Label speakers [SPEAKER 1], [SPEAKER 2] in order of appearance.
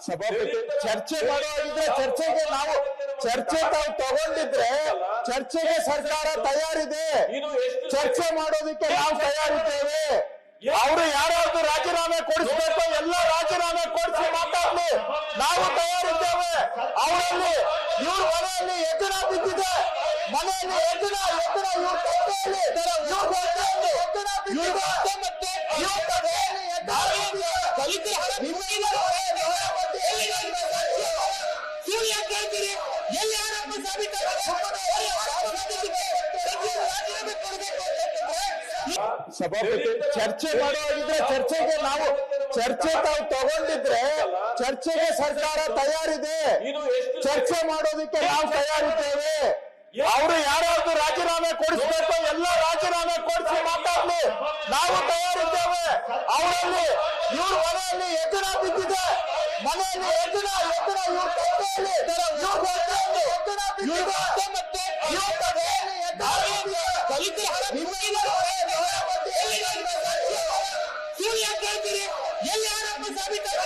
[SPEAKER 1] ಸಭಾಪತಿ ಚರ್ಚೆ ಮಾಡುವಾಗಿದ್ರೆ ಚರ್ಚೆ ತಾವು ತಗೊಂಡಿದ್ರೆ ಚರ್ಚೆಗೆ ಸರ್ಕಾರ ತಯಾರಿದೆ. ಚರ್ಚೆ ಮಾಡೋದಕ್ಕೆ ನಾವು ತಯಾರಿದ್ದೇವೆ. ಅವರು ಯಾರ್ಯಾವ್ದು ರಾಜೀನಾಮೆ ಕೊಡಿಸ್ಬೇಕು ಎಲ್ಲ ರಾಜೀನಾಮೆ ಕೊಡಿಸಿ ಮಾತಾಡ್ಲಿ, ನಾವು ತಯಾರಿದ್ದೇವೆ. ಅವರಲ್ಲಿ ಇವ್ರ ಮನೆಯಲ್ಲಿ ಎತ್ತಿನ ಬಿದ್ದಿದೆ, ಮನೆಯಲ್ಲಿ ಎತ್ತಿನ ಇವ್ರ ಸಭಾಪತಿ ಚರ್ಚೆ ಮಾಡುವಾಗಿದ್ರೆ ಚರ್ಚೆ ತಾವು ತಗೊಂಡಿದ್ರೆ ಚರ್ಚೆಗೆ ಸರ್ಕಾರ ತಯಾರಿದೆ. ಚರ್ಚೆ ಮಾಡೋದಕ್ಕೆ ನಾವು ತಯಾರಿದ್ದೇವೆ. ಅವರು ಯಾರ್ಯಾವ್ದು ರಾಜೀನಾಮೆ ಕೊಡಿಸ್ಬೇಕು ಎಲ್ಲ ರಾಜೀನಾಮೆ ಕೊಡಿಸಿ ಮಾತಾಡ್ಲಿ, ನಾವು ತಯಾರಿದ್ದೇವೆ. ಅವರಲ್ಲಿ ಇವ್ರ ಮನೆಯಲ್ಲಿ ಎತ್ತಿನ ಬಿದ್ದಿದೆ, ಮನೆಯಲ್ಲಿ ಎತ್ತಿನ
[SPEAKER 2] ಎಲ್ಲಿ ಯಾರಪ್ಪ ಸಾಬೀತಾಗ